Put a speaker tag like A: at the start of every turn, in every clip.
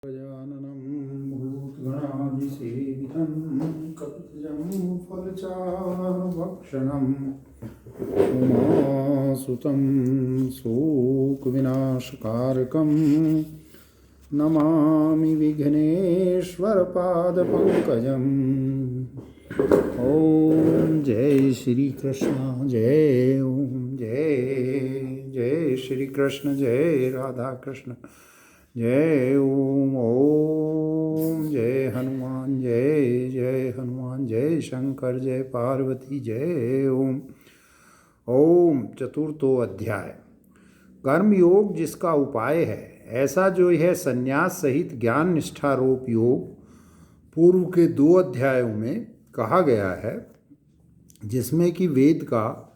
A: गजाननं भूतगणाधिसेवितं कपितजं फलचारुभक्षणं उमासुतं शोकविनाशकारकं नमामि विघ्नेश्वरपादपङ्कजम्। ओम जय श्री कृष्ण जय ओम जय जय श्री कृष्ण जय राधा कृष्ण जय ओम ओम जय हनुमान जय जय हनुमान जय शंकर जय पार्वती जय ओम। ओम चतुर्थो अध्याय। कर्म योग जिसका उपाय है, ऐसा जो यह संन्यास सहित ज्ञान निष्ठारोप योग पूर्व के 2 अध्यायों में कहा गया है, जिसमें कि वेद का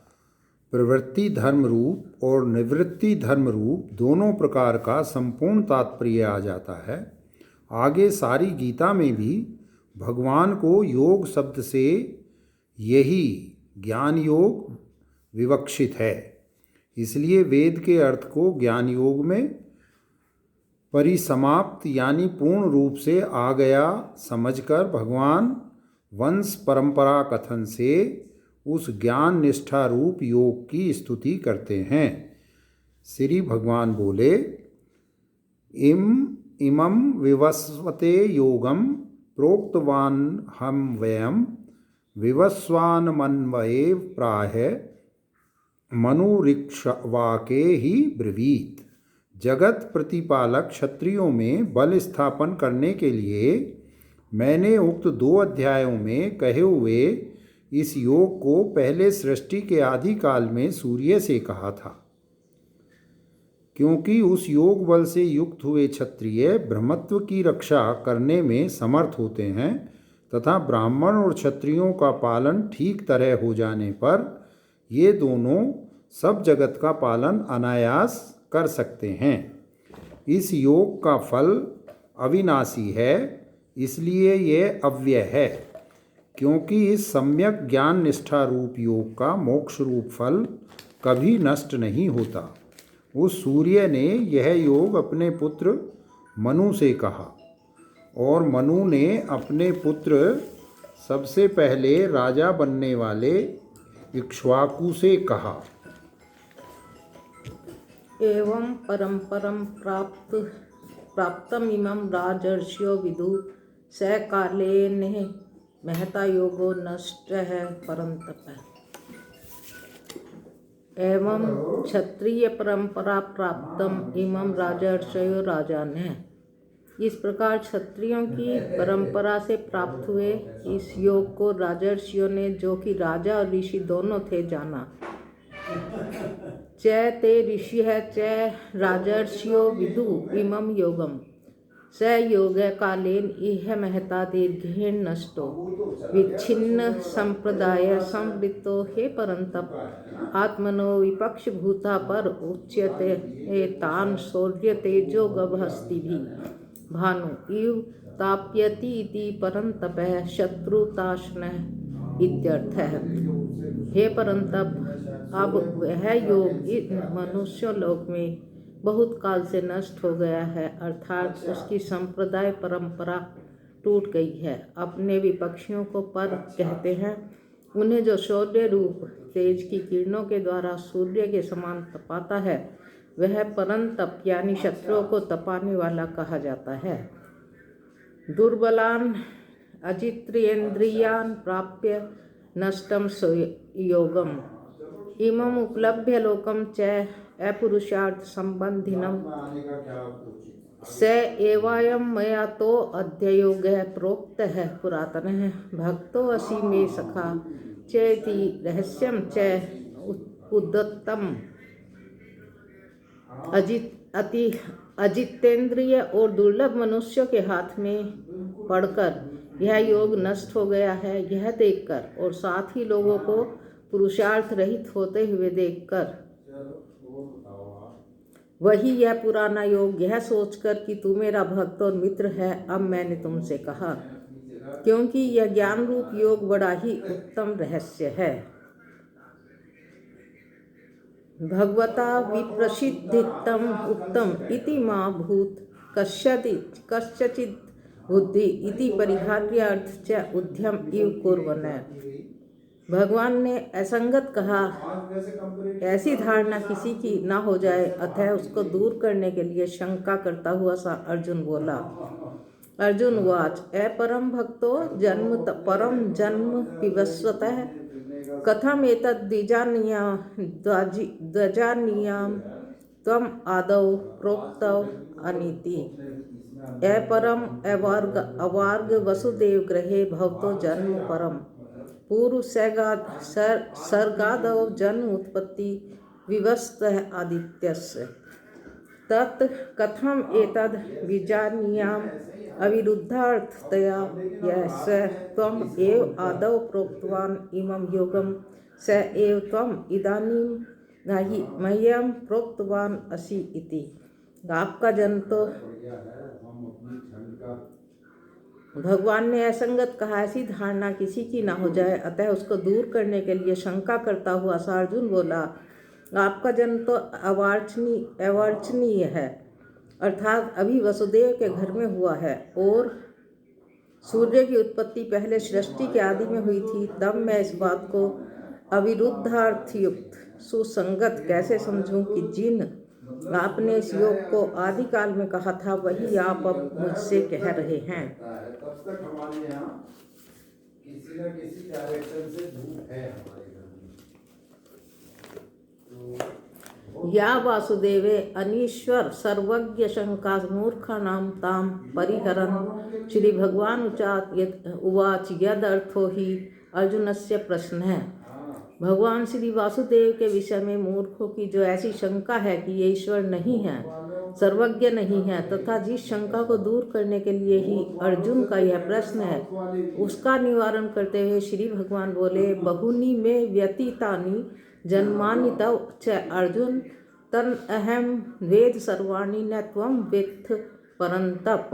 A: प्रवृत्ति धर्म रूप और निवृत्ति धर्म रूप दोनों प्रकार का संपूर्ण तात्पर्य आ जाता है। आगे सारी गीता में भी भगवान को योग शब्द से यही ज्ञान योग विवक्षित है। इसलिए वेद के अर्थ को ज्ञान योग में परिसमाप्त यानी पूर्ण रूप से आ गया समझकर भगवान वंश परंपरा कथन से उस ज्ञान निष्ठा रूप योग की स्तुति करते हैं। श्री भगवान बोले, इमं विवस्वते योगम प्रोक्तवान हम वयम विवस्वानमन्वये प्राह मनुरिक्ष्वाके ही ब्रवीत। जगत प्रतिपालक क्षत्रियों में बल स्थापन करने के लिए मैंने उक्त 2 अध्यायों में कहे हुए इस योग को पहले सृष्टि के आदि काल में सूर्य से कहा था, क्योंकि उस योग बल से युक्त हुए क्षत्रिय ब्रह्मत्व की रक्षा करने में समर्थ होते हैं तथा ब्राह्मण और क्षत्रियों का पालन ठीक तरह हो जाने पर ये दोनों सब जगत का पालन अनायास कर सकते हैं। इस योग का फल अविनाशी है, इसलिए यह अव्यय है, क्योंकि इस सम्यक ज्ञान निष्ठा रूप योग का मोक्ष रूप फल कभी नष्ट नहीं होता। उस सूर्य ने यह योग अपने पुत्र मनु से कहा और मनु ने अपने पुत्र सबसे पहले राजा बनने वाले इक्ष्वाकु से कहा।
B: एवं परंपरम प्राप्तम इमं राजर्षियो विदु स कालेन महता योगो नष्ट है परंतप। एवं क्षत्रिय परंपरा प्राप्तम इमं राजर्षयो राजान। इस प्रकार क्षत्रियों की परंपरा से प्राप्त हुए इस योग को राजर्षियों ने, जो कि राजा और ऋषि दोनों थे, जाना। च ते ऋषि है च राजर्षियो विदु इमं योगम स योग कालेन इह महता दीर्घेण नष्टो विच्छिन्न संप्रदाय संवृत्तो हे परंतप आत्मनो विपक्ष भूता पर उच्यते तान शौर्य तेजो गभस्ति भी भानु इव ताप्यति इति परंतप शत्रुताशन इत्यर्थः। हे परंतप, अब वह योग इस मनुष्य लोक में बहुत काल से नष्ट हो गया है, अर्थात उसकी संप्रदाय परंपरा टूट गई है। अपने विपक्षियों को पर कहते हैं। उन्हें जो शौर्य रूप तेज की किरणों के द्वारा सूर्य के समान तपाता है, वह परंतप यानी शत्रुओं को तपाने वाला कहा जाता है। दुर्बलान अजित्रेन्द्रियान प्राप्य नष्टम योगम इमं उपलभ्य लोकम च अपुरुषार्थ संबंधिनम स एवायं मया तो अध्ययोगः प्रोक्तः पुरातनः भक्तो असि मे सखा चेति रहस्यं च उद्दत्तम। अजितेंद्रिय और दुर्लभ मनुष्यों के हाथ में पड़कर यह योग नष्ट हो गया है, यह देखकर और साथ ही लोगों को पुरुषार्थ रहित होते हुए देखकर वही यह पुराना योग यह सोचकर कि तू मेरा भक्त और मित्र है, अब मैंने तुमसे कहा, क्योंकि यह ज्ञान रूप योग बड़ा ही उत्तम रहस्य है। भगवता विप्रसिद्धितम उत्तम इति मा भूत कस्यचित् बुद्धि इति परिहार्य अर्थ च उद्यम इव कुर्वन्। भगवान ने असंगत कहा, ऐसी धारणा किसी की न हो जाए, अतः उसको दूर करने के लिए शंका करता हुआ सा अर्जुन बोला। अर्जुन उवाच अपरम भक्तो परम जन्म पिबस्वतः कथम एतद् द्विजानीयां त्वम् आदौ प्रोक्तौ अनीति। अपरम अवार्ग वसुदेव गृहे भवतो जन्म परम पूर्व सर्गादौ जन्म उत्पत्ति विवस्तः आदित्यस्य तत् कथम एतद् विजानीयाम् अविरुद्धार्थतया स त्वम् एव आदौ प्रोक्तवान् इमं योगं स एव त्वम् इदानीं मह्यं प्रोक्तवान् असि इति। आपका जन्म तो भगवान ने असंगत कहा, ऐसी धारणा किसी की ना हो जाए, अतः उसको दूर करने के लिए शंका करता हुआ सा अर्जुन बोला। आपका जन्म तो अवांछनीय है, अर्थात अभी वसुदेव के घर में हुआ है, और सूर्य की उत्पत्ति पहले सृष्टि के आदि में हुई थी। तब मैं इस बात को अविरुद्धार्थयुक्त सुसंगत कैसे समझूं कि जिन आपने इस योग को आदिकाल में कहा था वही आप अब मुझसे कह रहे हैं।
A: तब तक हमारे यहाँ किसी न किसी डायरेक्शन से धूप है हमारे घर में।
B: या वासुदेवे अनीश्वर सर्वज्ञ शंका मूर्खानां ताम परिहरन् श्री भगवान उवाच यद अर्थो ही अर्जुनस्य प्रश्न है। भगवान श्री वासुदेव के विषय में मूर्खों की जो ऐसी शंका है कि ये ईश्वर नहीं है, सर्वज्ञ नहीं है, तथा जिस शंका को दूर करने के लिए ही अर्जुन का यह प्रश्न है, उसका निवारण करते हुए श्री भगवान बोले, बहुनी में व्यतीतानि जन्मानि तव च अर्जुन तन अहम वेद सर्वाणि न त्वं वेत्थ परन्तप।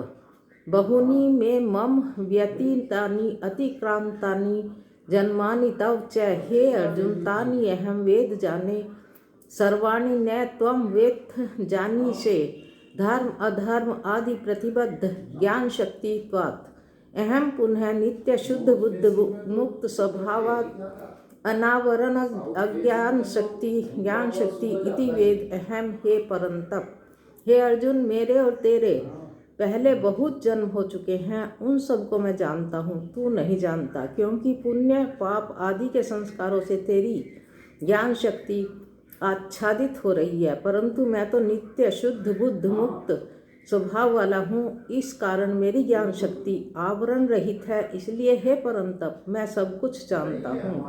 B: बहुनी में मम व्यतीतानि अतिक्रांतानि जन्मानि तव च हे अर्जुन तानि अहम वेद जाने सर्वाणि न त्वं वेत्थ जानीषे। धर्म अधर्म आदि प्रतिबद्ध ज्ञान शक्ति त्वात् अहम पुनः नित्य शुद्ध बुद्ध मुक्त स्वभावात् अनावरण अज्ञान शक्ति ज्ञान शक्ति इति वेद अहम हे परंतप। हे अर्जुन, मेरे और तेरे पहले बहुत जन्म हो चुके हैं, उन सबको मैं जानता हूँ, तू नहीं जानता, क्योंकि पुण्य पाप आदि के संस्कारों से तेरी ज्ञान शक्ति आच्छादित हो रही है, परंतु मैं तो नित्य शुद्ध बुद्ध मुक्त स्वभाव वाला हूँ। इस कारण मेरी ज्ञान शक्ति आवरण रहित है, इसलिए हे परंतप मैं सब कुछ जानता हूँ।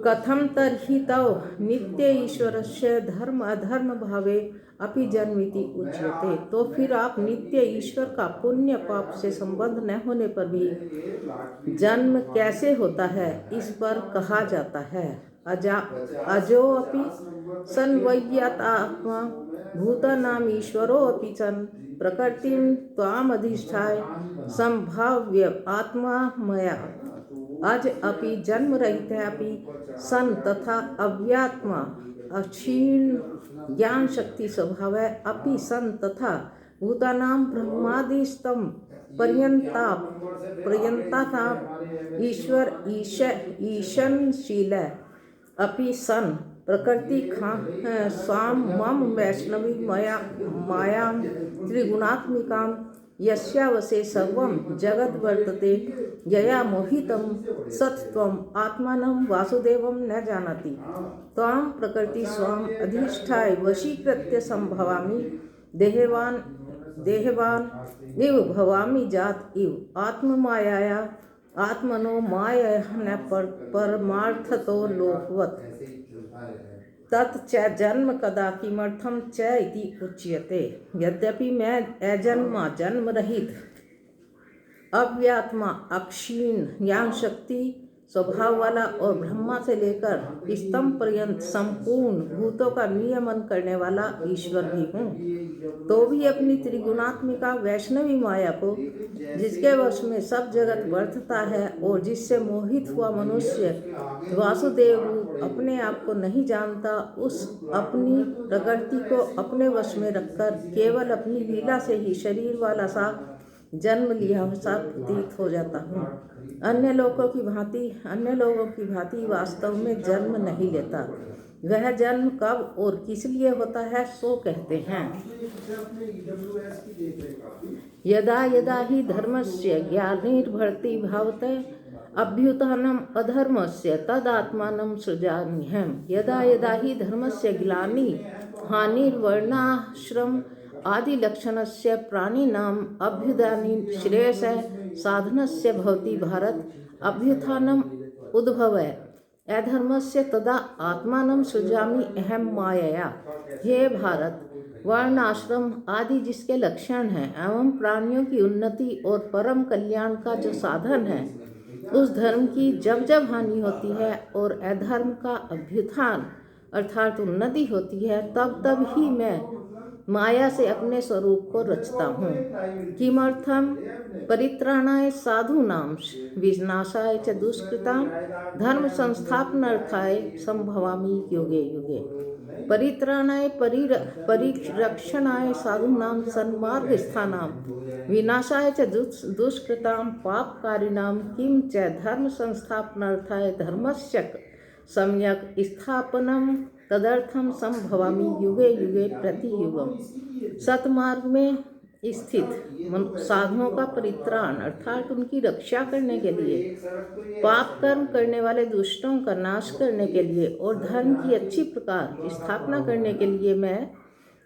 B: कथम तर्हि तव नित्य ईश्वरस्य धर्म अधर्म भावे अपि जन्मिति उच्यते। तो फिर आप नित्य ईश्वर का पुण्य पाप से संबंध न होने पर भी जन्म कैसे होता है, इस पर कहा जाता है। अजो अपि सन्वय्यात्मा भूतानाम ईश्वरो अपि च प्रकृतिं त्वामधिष्ठाय संभाव्य आत्मा मया अज अपि जन्म रहित अपि सन तथा अव्यात्मा अक्षीण ज्ञान शक्ति स्वभाव अपि सन तथा भूतानां ब्रह्मादिस्तम पर्यंता ईश्वर ईशनशील अपि सन प्रकृति स्वाम मम वैष्णवी मायां त्रिगुणात्मिकां यस्यावशे सर्वं जगद् वर्तते यया मोहितं सत्त्वम् आत्मानं वासुदेवं न जानाति। त्वां प्रकृति स्वाम अधिष्ठाय वशीकृत्य संभवामि देहवान इव भवामि जात इव आत्ममायाया आत्मनो मायया न परमार्थतो लोकवत् तत् च जन्म कदा किमर्थम च इति उच्यते। यद्यपि मैं अजन्मा जन्म रहित अव्यात्मा अक्षीण ज्ञान शक्ति स्वभाव वाला और ब्रह्मा से लेकर स्तंभ पर्यंत संपूर्ण भूतों का नियमन करने वाला ईश्वर भी हूँ। तो भी अपनी त्रिगुणात्मिका वैष्णवी माया को, जिसके वश में सब जगत वर्तता है और जिससे मोहित हुआ मनुष्य वासुदेव रूप अपने आप को नहीं जानता, उस अपनी प्रकृति को अपने वश में रखकर केवल अपनी लीला से ही शरीर वाला सा जन्म लिया सा प्रतीत हो जाता हूँ। अन्य लोगों की भांति वास्तव में जन्म नहीं लेता। वह जन्म कब और किस लिए होता है सो कहते हैं। यदा यदा ही धर्मस्य ग्लानिर्भवति भारते अभ्युत्थानम् अधर्मस्य तदात्मानं सृजाम्यहम्। यदा यदा ही धर्मस्य ग्लानि हानिर्वर्णाश्रम आदि लक्षणस्य प्राणिनाम् अभ्युदयनि श्रेयसः साधनस्य भवति भारत। अभ्युत्थानम् उद्भवः अधर्मस्य तदा आत्मानं सृजामि अहम मायया। हे भारत, वर्ण आश्रम आदि जिसके लक्षण हैं एवं प्राणियों की उन्नति और परम कल्याण का जो साधन है, उस धर्म की जब जब हानि होती है और अधर्म का अभ्युत्थान अर्थात उन्नति होती है, तब तब ही मैं माया से अपने स्वरूप को रचता हूँ। किमर्थम परित्राणाय साधूनां विनाशाय च दुष्कृतां धर्म संस्थापनार्थाय संभवामि युगे युगे। परित्राणाय परिरक्षणाय साधूनां सन्मार्गस्थानां विनाशाय च दुष्कृतां पापकारिणां किं च धर्म संस्थापनार्थाय धर्मस्य सम्यक स्थापनम तदर्थम संभवामि युगे युगे प्रतियुगम। सतमार्ग में स्थित साधुओं का परित्राण अर्थात उनकी रक्षा करने के लिए, पाप कर्म करने वाले दुष्टों का नाश करने के लिए और धर्म की अच्छी प्रकार स्थापना करने के लिए मैं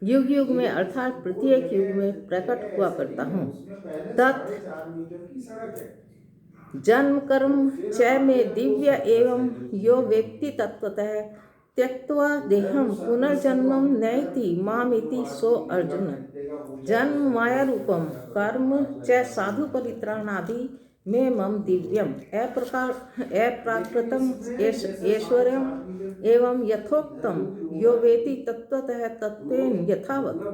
B: युग युग में अर्थात प्रत्येक युग में प्रकट हुआ करता हूँ। तत् जन्म कर्म च में दिव्य एवं यो व्यक्ति तत्वतः त्यक्त्वा देहम पुनर्जन्मम नयति मामिति सो अर्जुन। जन्म माया रूपम कर्म च साधु परित्राणादि में मम दिव्यम अप्राकृतम ऐश्वर्यम एवं यथोक्तम यो वेति तत्वतः तत्वेन यथावत्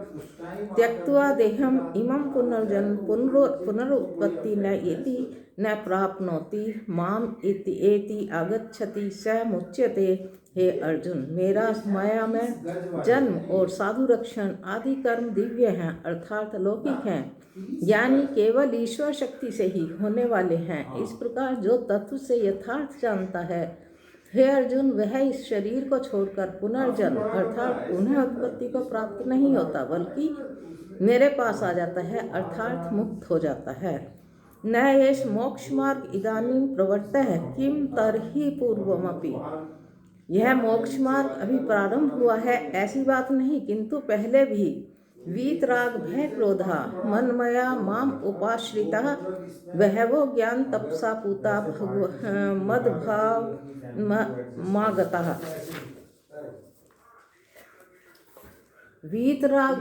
B: त्यक्त्वा देहम इमं पुनर्जन्म पुनरुत्पत्ति न इति न प्राप्नोति माम इति आगच्छति स मुच्यते। हे अर्जुन, मेरा माया में जन्म और साधु रक्षण आदि कर्म दिव्य हैं अर्थात लौकिक हैं, यानी केवल ईश्वर शक्ति से ही होने वाले हैं। इस प्रकार जो तत्व से यथार्थ जानता है, हे अर्जुन, वह इस शरीर को छोड़कर पुनर्जन्म अर्थात पुनः उत्पत्ति को प्राप्त नहीं होता, बल्कि मेरे पास आ जाता है अर्थात मुक्त हो जाता है। न एष मोक्ष मार्ग इदानीं प्रवर्तः किम तर्हि पूर्वमपि। यह मोक्ष मार्ग अभी प्रारंभ हुआ है ऐसी बात नहीं, किंतु पहले भी वीतराग भय क्रोधा मनमया माम उपाश्रिता बहवो ज्ञान तपसा पूता मदभाव मागतः। वीतराग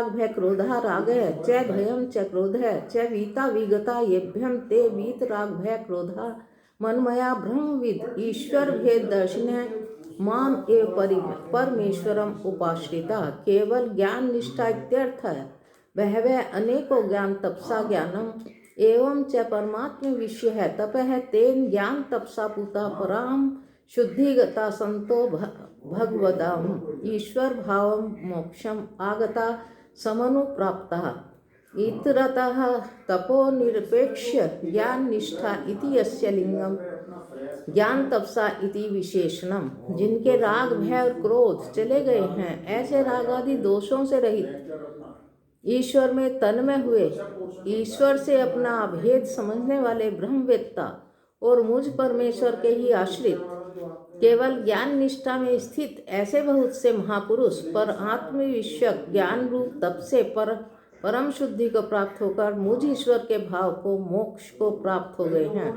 B: भय क्रोधा रागः च भयं च क्रोधः च वीता विगता येभ्यं ते वीतराग भय क्रोधा मनमया ब्रह्मविद ईश्वर भेद दर्शन माम एव परमेश्वरम उपाश्रिता। केवल ज्ञान निष्ठा इत्यर्थ है। बहवः अनेकों ज्ञान तपसा ज्ञानम एवं च परमात्म विषय है तपः तेन ज्ञान तपसा पूता पराम शुद्धिगता संतो भगवदाम ईश्वर भावम मोक्षम आगता समनुप्राप्ता। इतरतः तपो निरपेक्ष्य ज्ञान निष्ठा इति यस्य लिंगम ज्ञान तपसा इति विशेषणम। जिनके राग भय और क्रोध चले गए हैं, ऐसे राग आदि दोषों से रहित ईश्वर में तन्मय हुए, ईश्वर से अपना अभेद समझने वाले ब्रह्मवेत्ता और मुझ परमेश्वर के ही आश्रित केवल ज्ञान निष्ठा में स्थित ऐसे बहुत से महापुरुष पर आत्मविषयक ज्ञान रूप तप से परम शुद्धि को प्राप्त होकर मुझ ईश्वर के भाव को मोक्ष को प्राप्त हो गए हैं।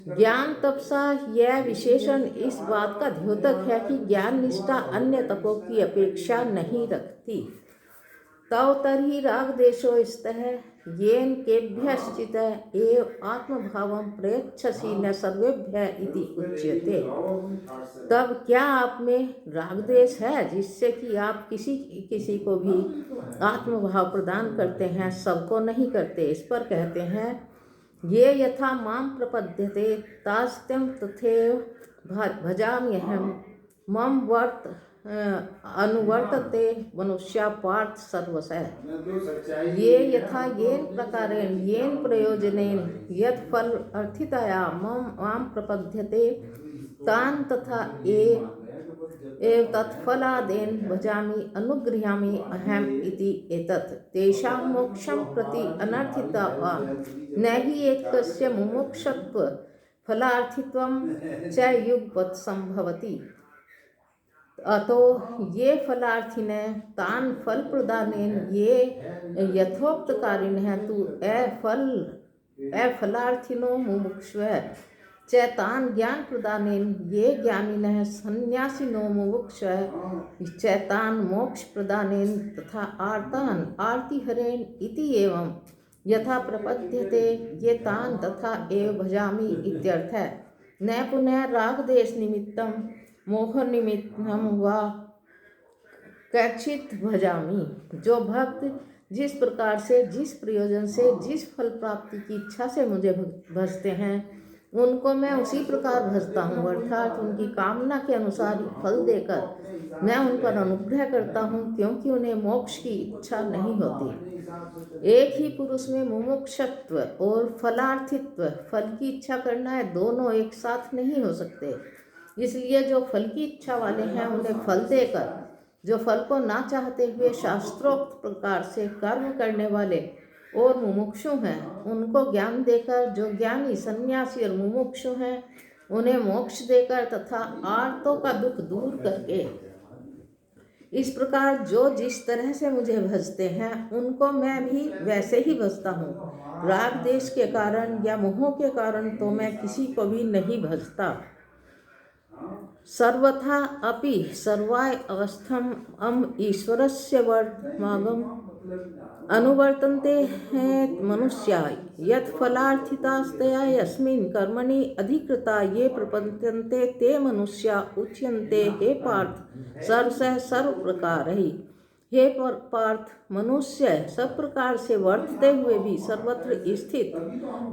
B: ज्ञान तपसा यह विशेषण इस बात का द्योतक है कि ज्ञान निष्ठा अन्य तपों की अपेक्षा नहीं रखती। तौ तर्हि रागदेशो स्तः येन केभ्यश्चित् एव आत्मभावं प्रयच्छसि न सर्वेभ्यः इति उच्यते। तब क्या आप में रागदेश है जिससे कि आप किसी किसी को भी आत्मभाव प्रदान करते हैं, सबको नहीं करते? इस पर कहते हैं ये यथा माम प्रपद्यते तास्त्यम तथैव भजाम्यहम् मम वर्त अनुवर्तते मनुष्या पार्थ सर्वशः। ये यथा येन प्रकारेण येन प्रयोजनेन यत् फल अर्थितया माम प्रपद्यते तान तथा एव तत्फलादेन भजामि अनुगृह्णामि अहम इति एतत् तेषां मोक्षं प्रति अनर्थिता न हि एकस्य मुमुक्षत्व फलार्थित्वं च युगपत् संभवति। अतो ये फलार्थिनः तान् फल प्रदानेन ये यथोक्तकारिणः तु अफलार्थिनो मुमुक्षवः च तान् ज्ञान प्रदानेन ये ज्ञानिनः सन्न्यासिनो मुमुक्षवः च तान् मोक्ष प्रदानेन तथा आर्तान् आर्तिहरेण इति एवं यथा प्रपद्यते ये तान् तथा एव भजामि इत्यर्थः। न पुनः रागदेश निमित्तं मोह निमित्तं वा कैचित भजामि। जो भक्त जिस प्रकार से, जिस प्रयोजन से, जिस फल प्राप्ति की इच्छा से मुझे भजते हैं उनको मैं उसी प्रकार भजता हूँ, अर्थात उनकी कामना के अनुसार फल देकर मैं उन पर अनुग्रह करता हूँ, क्योंकि उन्हें मोक्ष की इच्छा नहीं होती। एक ही पुरुष में मुमुक्षत्व और फलार्थित्व, फल की इच्छा करना है, दोनों एक साथ नहीं हो सकते। इसलिए जो फल की इच्छा वाले हैं उन्हें फल देकर, जो फल को ना चाहते हुए शास्त्रोक्त प्रकार से कर्म करने वाले और मुमुक्षु हैं उनको ज्ञान देकर, जो ज्ञानी सन्यासी और मुमुक्षु हैं उन्हें मोक्ष देकर तथा आर्तों का दुख दूर करके, इस प्रकार जो जिस तरह से मुझे भजते हैं उनको मैं भी वैसे ही भजता हूँ। राग देश के कारण या मोह के कारण तो मैं किसी को भी नहीं भजता। सर्वथा अपि सर्वाय अवस्थम ईश्वरस्य वर्तमागम अनुवर्तन्ते हैं मनुष्या यत् फलार्थितास्तया यस्मिन् कर्मणि अधिकृता ये प्रपद्यन्ते ते मनुष्या उच्यन्ते हे पार्थ सर्वशः सर्व प्रकार ही। हे पार्थ, मनुष्य सब प्रकार से वर्तते हुए भी सर्वत्र स्थित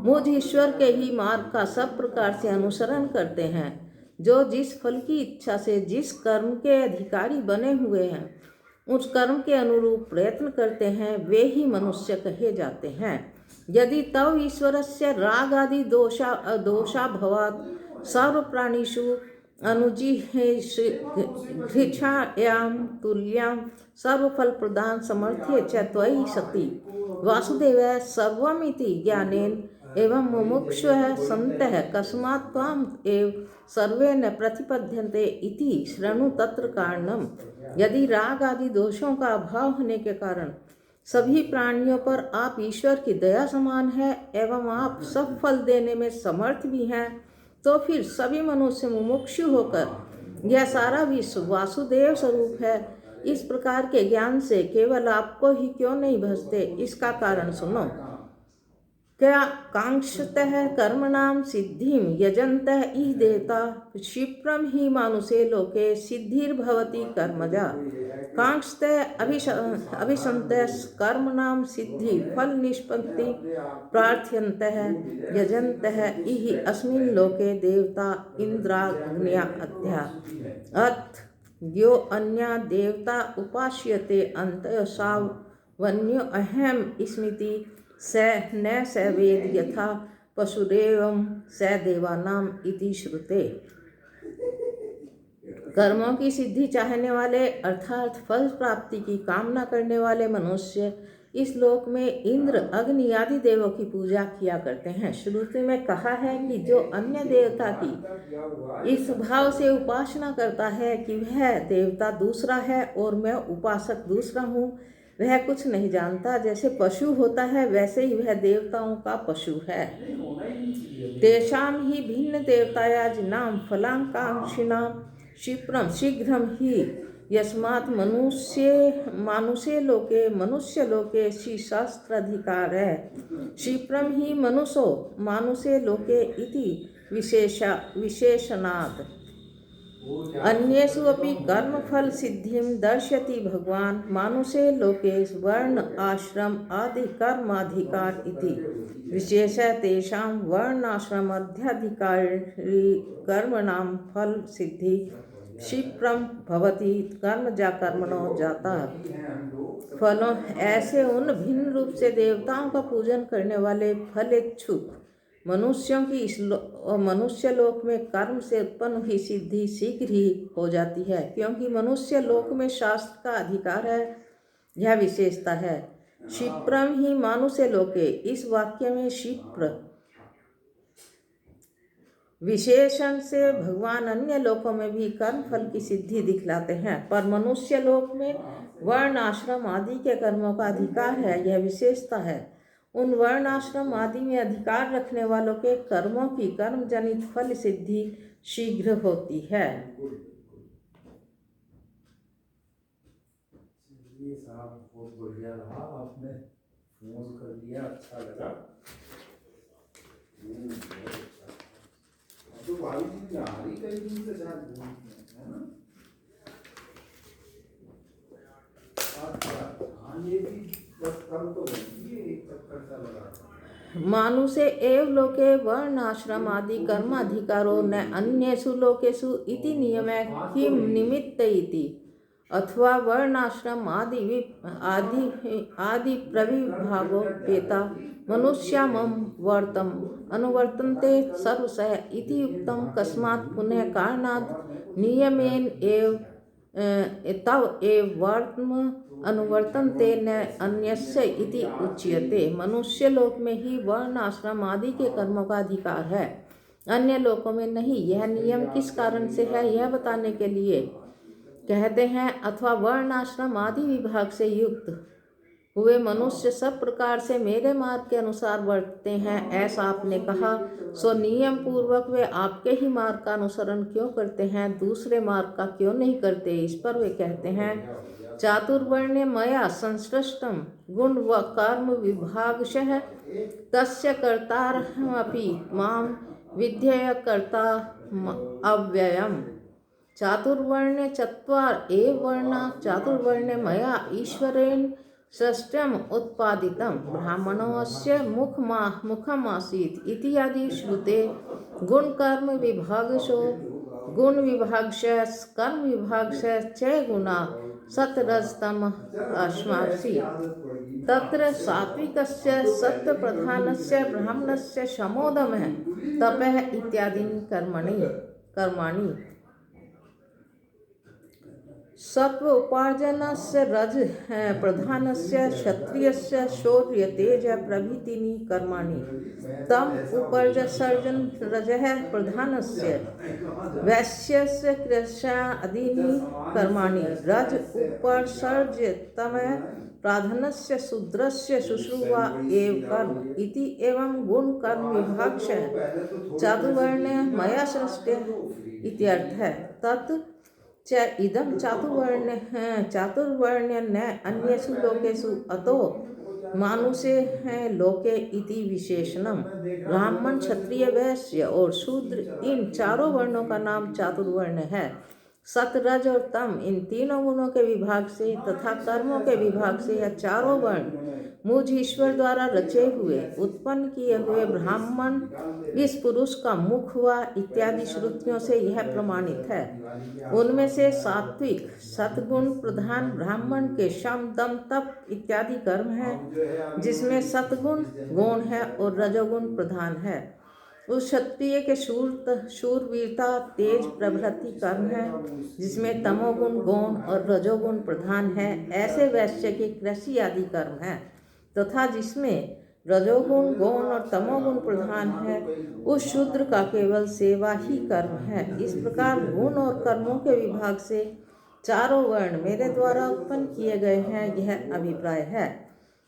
B: मुझ ईश्वर के ही मार्ग का सब प्रकार से अनुसरण करते हैं। जो जिस फल की इच्छा से जिस कर्म के अधिकारी बने हुए हैं उस कर्म के अनुरूप प्रयत्न करते हैं वे ही मनुष्य कहे जाते हैं। यदि तव ईश्वरस्य राग आदि दोषा भवात् सर्व प्राणिषु अनुजिह्येषायां तुल्यां सर्वफल प्रदान समर्थ्ये च त्वयि सति वासुदेवः सर्वमिति ज्ञानेन एवं मुमुक्षुः सन्तः कस्मात् त्वाम् एव सर्वेन प्रतिपद्यन्ते इति शृणु तत्र कारणम्। यदि राग आदि दोषों का अभाव होने के कारण सभी प्राणियों पर आप ईश्वर की दया समान है एवं आप सब फल देने में समर्थ भी हैं, तो फिर सभी मनुष्य मुमुक्षु होकर यह सारा विश्व वासुदेव स्वरूप है, इस प्रकार के ज्ञान से केवल आपको ही क्यों नहीं भजते? इसका कारण सुनो। क्या कांक्षतः कर्मणां सिद्धिं यजन्तः इह देवता क्षिप्रं हि मानुषे लोके सिद्धिर्भवति कर्मजा। कांक्षतः अभिसन्तः कर्मणां सिद्धि फल निष्पत्ति प्रार्थयन्तः यजन्तः इह अस्मिन् लोके देवता इंद्राग्न्या अध्या अथ यो अन्या देवता उपास्यते अन्तः सावन्यो अहम स्मृति स न स वेद यथा पशुरेवं स देवानाम इति श्रुते। कर्मों की सिद्धि चाहने वाले अर्थात फल प्राप्ति की कामना करने वाले मनुष्य इस लोक में इंद्र अग्नि आदि देवों की पूजा किया करते हैं। श्रुति में कहा है कि जो अन्य देवता की इस भाव से उपासना करता है कि वह देवता दूसरा है और मैं उपासक दूसरा हूँ, वह कुछ नहीं जानता। जैसे पशु होता है वैसे ही वह देवताओं का पशु है। तेषां ही भिन्न देवताया जिनाम फलाकांक्षिणां क्षिप्रं शीघ्रं ही यस्मात् मानुषे लोके मनुष्य लोके शास्त्राधिकार है। क्षिप्रम ही मनुषो मानुषे लोके इति विशेषणात् अन्येषु अपि कर्मफल सिद्धिं दर्शति भगवान् मानुषे लोके वर्ण आश्रम आदि कर्माधिकार इति विशेषः तेषां वर्णाश्रमाध्यधिकारी कर्मणां फल सिद्धि क्षिप्रम भवति कर्मजा कर्मणो जाता। फलों ऐसे उन भिन्न रूप से देवताओं का पूजन करने वाले फलेच्छुक मनुष्यों की मनुष्य लोक में कर्म से उत्पन्न हुई सिद्धि शीघ्र ही हो जाती है, क्योंकि मनुष्य लोक में शास्त्र का अधिकार है। यह विशेषता है। क्षिप्रम ही मानुष्य लोके, इस वाक्य में क्षिप्र विशेषण से भगवान अन्य लोकों में भी कर्म फल की सिद्धि दिखलाते हैं, पर मनुष्य लोक में वर्ण आश्रम आदि के कर्मों का अधिकार है। यह विशेषता है। उन वर्ण आश्रम आदि में अधिकार रखने वालों के कर्मों की कर्म जनित फल सिद्धि शीघ्र होती है।
A: बहुत बढ़िया रहा, आपने फोन कर दिया, अच्छा लगा। तो भाभी जी आ रही कई दिन से शायद, है ना? हाँ, ये भी बस कल तो बनी, एक चक्कर सा लगा।
B: मानुषे एव लोके वर्ण आश्रम आदि कर्माधिकारो न अन्येषु लोकेषु इति नियमे किम निमित्त इति, अथवा वर्णाश्रम आदि प्रविभागो पेता मनुष्यामं वर्तम अनुवर्तन्ते सर्वशः इति युक्तं कस्मात् पुनः कारणात् नियमेन एव तव एव वर्तम अनुवर्तन्ते न अन्यस्य इति उच्यते। मनुष्य लोक में ही वर्ण आश्रम आदि के कर्मों का अधिकार है, अन्य लोकों में नहीं। यह नियम किस कारण से है, यह बताने के लिए कहते हैं, अथवा वर्ण आश्रम आदि विभाग से युक्त हुए मनुष्य सब प्रकार से मेरे मार्ग के अनुसार वर्तते हैं, ऐसा आपने कहा। सो नियम पूर्वक वे आपके ही मार्ग का अनुसरण क्यों करते हैं, दूसरे मार्ग का क्यों नहीं करते। इस पर वे कहते हैं, चातुर्वर्ण्य मया संसृष्टम गुण व कर्म विभागशः तस्य कर्तारमपि मां विद्येय कर्ता अव्ययम्। चातुर्वर्ण्य चत्वार एव वर्णा चातुर्वर्ण्य मया ईश्वरेण सृष्टम उत्पादितम ब्राह्मणोस्य मुखमासीत् इत्यादि श्रुते गुण कर्म विभागशो गुण विभागस्य कर्म विभागस्य च गुणा सत्रजतम अस्मासि तत्र सात्विकस्य सत्प्रधानस्य ब्राह्मणस्य शमोदमः तपः इत्यादीनि कर्माणि सत्व उपार्जनस्य रज प्रधानस्य क्षत्रियस्य शौर्य तेज प्रभृतीनि कर्माणि तम उपर्जसर्जन रजः प्रधानस्य वैश्यस्य कृष्यादीनि कर्माणि रज उपर्सर्ज्य तमः प्राधानस्य शूद्रस्य शुश्रूषा एव कर्म इति एवं गुण कर्म विभागशः चातुर्वर्ण्य मया सृष्टः इत्यर्थः। तत् च इदं चातुर्वर्ण्य न अन्येषु लोकेषु अतो मानुषे लोके इति विशेषणम। ब्राह्मण क्षत्रिय वैश्य और शूद्र इन चारों वर्णों का नाम चातुर्वर्ण है। सत रज और तम इन तीनों गुणों के विभाग से तथा कर्मों के विभाग से यह चारों वर्ण मुझ ईश्वर द्वारा रचे हुए उत्पन्न किए हुए ब्राह्मण इस पुरुष का मुख हुआ इत्यादि श्रुतियों से यह प्रमाणित है। उनमें से सात्विक सतगुण प्रधान ब्राह्मण के शम दम तप इत्यादि कर्म है, जिसमें सतगुण गौण है और रजोगुण प्रधान है। उस क्षत्रिय के शूरवीरता तेज प्रभृति कर्म है, जिसमें तमोगुण गौण और रजोगुण प्रधान है। ऐसे वैश्य के कृषि आदि कर्म है तथा जिसमें रजोगुण गौण और तमोगुण प्रधान है, उस शूद्र का केवल सेवा ही कर्म है। इस प्रकार गुण और कर्मों के विभाग से चारों वर्ण मेरे द्वारा उत्पन्न किए गए हैं, यह अभिप्राय है।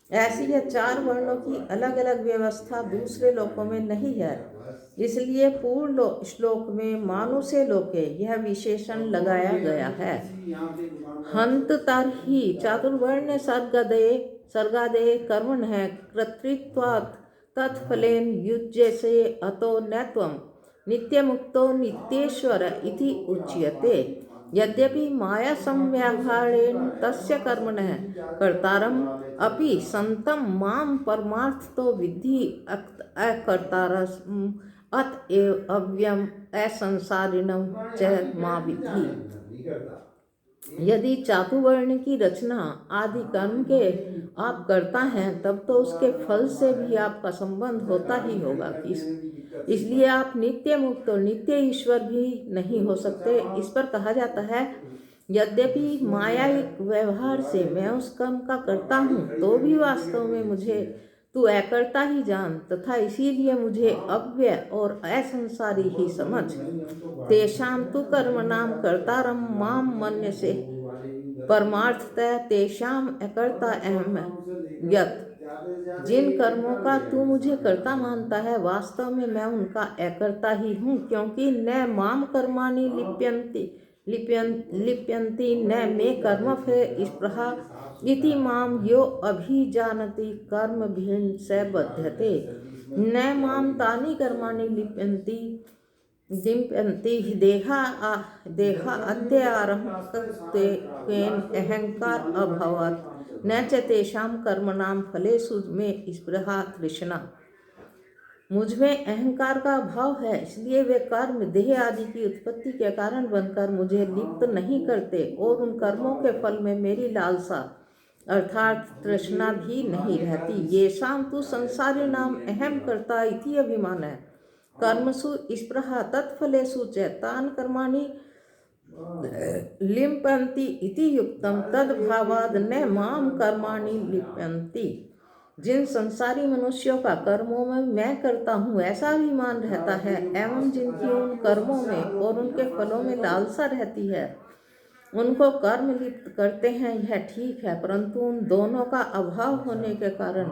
B: ऐसी यह 4 वर्णों की अलग अलग व्यवस्था दूसरे लोकों में नहीं है। इसलिए पूर्व श्लोक में मानुषे लोके यह विशेषण लगाया गया है। हंत तरहि चातुर्वर्ण सर्गादे कर्मण है कर्तृत्वात् तत्फलेन युज्यसे अतो नत्वं नित्यमुक्तो नित्येश्वर इति उच्यते। यद्यपि माया संव्याहारेण तस्य कर्मणः कर्तारम् अपि संतं मां परमार्थतो विद्धि अकर्तारम् अतएव अव्ययम् असंसारिणं च मा विद्धि। यदि चातुर्वर्ण की रचना आदि कर्म के आप करता हैं तब तो उसके फल से भी आपका संबंध होता ही होगा। इसलिए आप नित्य मुक्त और नित्य ईश्वर भी नहीं हो सकते। इस पर कहा जाता है, यद्यपि मायाविक व्यवहार से मैं उस कर्म का करता हूँ तो भी वास्तव में मुझे तू अकर्ता ही जान तथा इसीलिए मुझे अव्यय और असंसारी ही समझ। तेषां तु कर्मणां कर्तारं मां मन्यसे परमार्थतः तेषां अकर्ता अहम् यत्। जिन कर्मों का तू मुझे कर्ता मानता है वास्तव में मैं उनका अकर्ता ही हूँ, क्योंकि न माम कर्माणि लिप्यन्ति न मे कर्मफले स्पृहा इति माम यो अभिजानति कर्मभिः स बध्यते। न माम तानि कर्माणि लिप्यन्ति देहा अध्यारम्भकेन अहंकार अभवत् न च तेषां कर्मणां फलेषु मे स्पृहा तृष्णा। मुझ में अहंकार का अभाव है, इसलिए वे कर्म देह आदि की उत्पत्ति के कारण बनकर मुझे लिप्त नहीं करते और उन कर्मों के फल में मेरी लालसा अर्थात तृष्णा भी नहीं रहती। येषां तु संसारिणाम् अहं कर्ता इति अभिमान है कर्मसु स्पृहा तत्फलेषु च तान् कर्माणि लिप्यन्ति इति युक्तं तद्भावाद् न माम कर्माणि लिप्यन्ति। जिन संसारी मनुष्यों का कर्मों में मैं करता हूँ ऐसा अभिमान रहता है एवं जिनकी उन कर्मों में और उनके फलों में लालसा रहती है उनको कर्म लिप्त करते हैं, यह ठीक है, परंतु उन दोनों का अभाव होने के कारण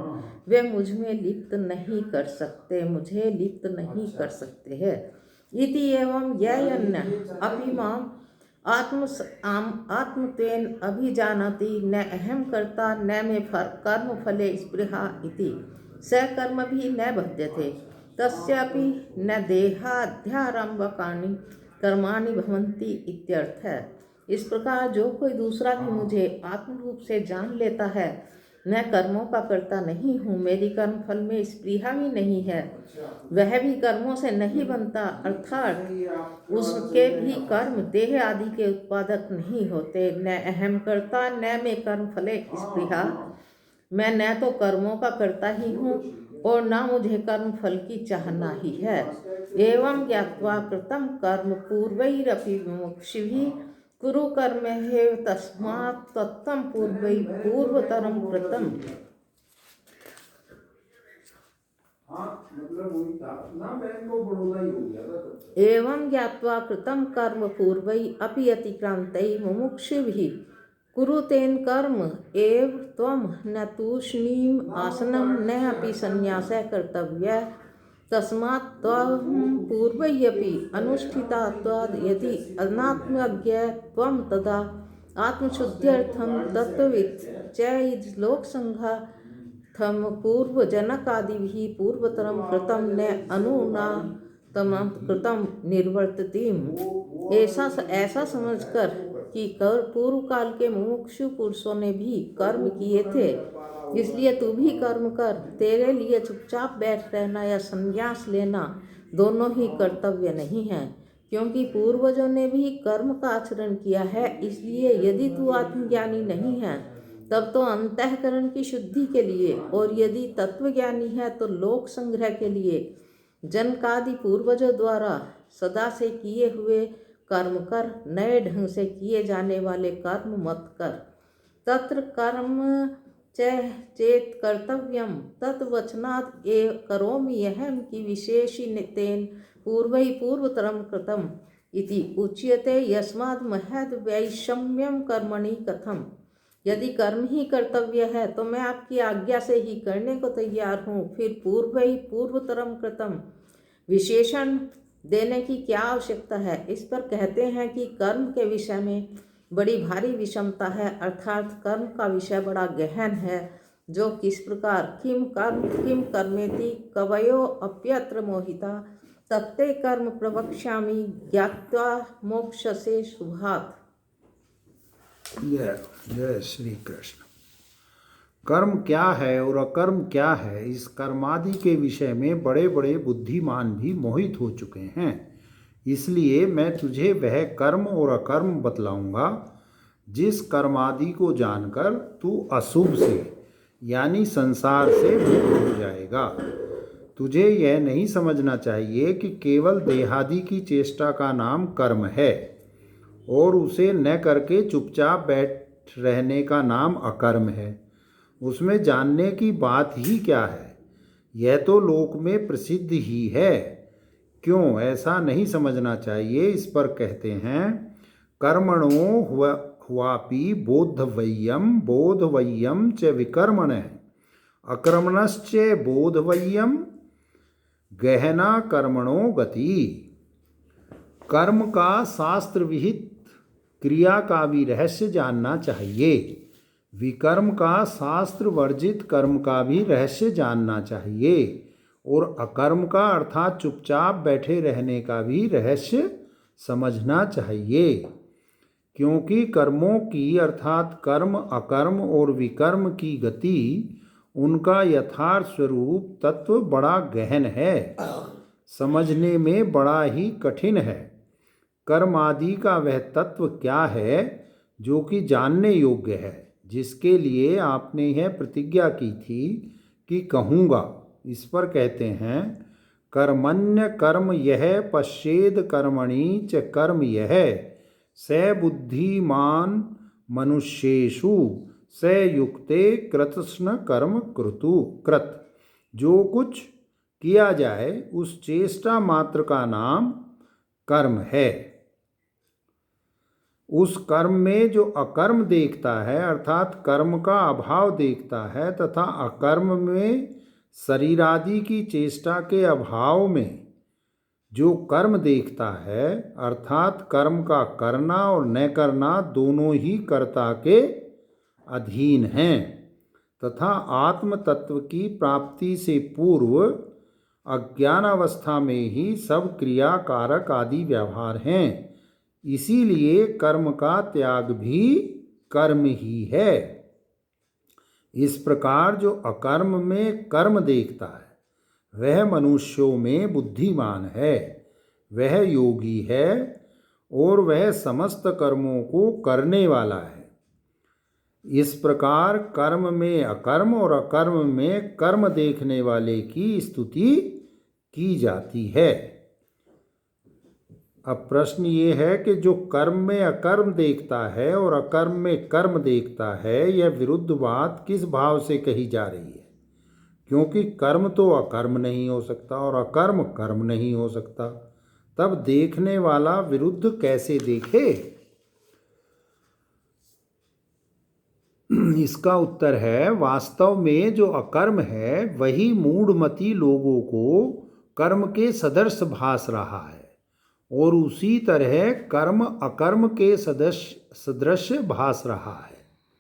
B: वे मुझ में लिप्त नहीं कर सकते, मुझे लिप्त नहीं कर सकते हैं। इति एवं यन्य अपि माम आत्मत्वेन अभिजानति न अहम कर्ता न मे कर्म फले स्पृहा इति स कर्म भी न बध्यते तस्यापि न देहाध्यारंभकानि कर्माणि भवन्ति इत्यर्थ है। इस प्रकार जो कोई दूसरा भी मुझे आत्म रूप से जान लेता है, मैं कर्मों का करता नहीं हूँ, मेरी कर्म फल में स्पृहा भी नहीं है, वह भी कर्मों से नहीं बनता, अर्थात उसके भी कर्म देह आदि के उत्पादक नहीं होते। न अहम कर्ता न मैं कर्म फले स्पृहा, मैं न तो कर्मों का करता ही हूँ और न मुझे कर्म फल की चाहना ही है। एवं ज्ञात्वा कृतं कर्म पूर्वैरपि मुमुक्षुभिः कुरु कर्म है तस्मात् तत्तं पूर्वतरं कृतम्। एवं ज्ञात्वा कृतं कर्म पूर्वै अपि अतिक्रांतै मुमुक्षुभिः कुरु तेन कर्म एव त्वं न तूष्णीम आसनं न अपि संन्यासः कर्तव्यः तस्मात् त्वं पूर्वैरपि अनुष्ठितात्वाद् यदि अनात्मज्ञः त्वं तदा आत्मशुद्ध्यर्थं तत्त्ववित् च लोकसंघार्थं पूर्वजनकादिभिः पूर्वतरं कृतं न अनुनातमं कृतं निर्वर्तितम्। ऐसा समझकर कि पूर्व काल के मुमुक्षु पुरुषों ने भी कर्म किए थे, इसलिए तू भी कर्म कर। तेरे लिए चुपचाप बैठ रहना या संन्यास लेना दोनों ही कर्तव्य नहीं है, क्योंकि पूर्वजों ने भी कर्म का आचरण किया है। इसलिए यदि तू आत्मज्ञानी नहीं है तब तो अंतःकरण की शुद्धि के लिए, और यदि तत्वज्ञानी है तो लोक संग्रह के लिए जनकादि पूर्वजों द्वारा सदा से किए हुए कर्म कर, नए ढंग से किए जाने वाले कर्म मत कर। तत्र कर्म चेत कर्तव्यम तत्वचनात् एव करोमि अहम की विशेषितेन पूर्वै पूर्वतरं कृतम् इति उच्यते। यस्माद् महद् वैषम्यं कर्मणि कथम् यदि कर्म ही कर्तव्य है तो मैं आपकी आज्ञा से ही करने को तैयार हूँ। फिर पूर्व ही पूर्वतरम कृतम विशेषण देने की क्या आवश्यकता है। इस पर कहते हैं कि कर्म के विषय में बड़ी भारी विषमता है, अर्थात कर्म का विषय बड़ा गहन है। जो किस प्रकार किम कर्मेति कवयो अप्यत्र मोहिता तत्ते कर्म प्रवक्ष्यामि ज्ञात्वा मोक्षसे शुभात्।
A: जय श्री कृष्ण। कर्म क्या है और अकर्म क्या है, इस कर्मादि के विषय में बड़े बड़े बुद्धिमान भी मोहित हो चुके हैं। इसलिए मैं तुझे वह कर्म और अकर्म बतलाऊंगा जिस कर्मादि को जानकर तू अशुभ से यानी संसार से मुक्त हो जाएगा। तुझे यह नहीं समझना चाहिए कि केवल देहादि की चेष्टा का नाम कर्म है और उसे न करके चुपचाप बैठ रहने का नाम अकर्म है। उसमें जानने की बात ही क्या है, यह तो लोक में प्रसिद्ध ही है। क्यों ऐसा नहीं समझना चाहिए। इस पर कहते हैं कर्मणो हुआपि बोधवय्यम च विकर्मण अकर्मणश्च बोधवय्यम गहना कर्मणो गति। कर्म का शास्त्र विहित क्रिया का भी रहस्य जानना चाहिए, विकर्म का शास्त्र वर्जित कर्म का भी रहस्य जानना चाहिए और अकर्म का अर्थात चुपचाप बैठे रहने का भी रहस्य समझना चाहिए। क्योंकि कर्मों की अर्थात कर्म अकर्म और विकर्म की गति उनका यथार्थ स्वरूप तत्व बड़ा गहन है, समझने में बड़ा ही कठिन है। कर्म आदि का वह तत्व क्या है जो कि जानने योग्य है, जिसके लिए आपने यह प्रतिज्ञा की थी कि कहूँगा। इस पर कहते हैं कर्मण्य कर्म यह पश्येद कर्मणि च कर्म यह स बुद्धिमान मनुष्येषु स युक्ते कृतस्न कर्म कृत। जो कुछ किया जाए उस चेष्टा मात्र का नाम कर्म है। उस कर्म में जो अकर्म देखता है अर्थात कर्म का अभाव देखता है तथा अकर्म में शरीर आदि की चेष्टा के अभाव में जो कर्म देखता है अर्थात कर्म का करना और न करना दोनों ही कर्ता के अधीन हैं तथा आत्म तत्व की प्राप्ति से पूर्व अज्ञानावस्था में ही सब क्रिया कारक आदि व्यवहार हैं। इसीलिए कर्म का त्याग भी कर्म ही है। इस प्रकार जो अकर्म में कर्म देखता है वह मनुष्यों में बुद्धिमान है, वह योगी है और वह समस्त कर्मों को करने वाला है। इस प्रकार कर्म में अकर्म और अकर्म में कर्म देखने वाले की स्तुति की जाती है। अब प्रश्न ये है कि जो कर्म में अकर्म देखता है और अकर्म में कर्म देखता है, यह विरुद्ध बात किस भाव से कही जा रही है? क्योंकि कर्म तो अकर्म नहीं हो सकता और अकर्म कर्म नहीं हो सकता, तब देखने वाला विरुद्ध कैसे देखे? इसका उत्तर है वास्तव में जो अकर्म है वही मूढ़मती लोगों को कर्म के सदृश भास रहा है और उसी तरह कर्म अकर्म के सदृश भास रहा है।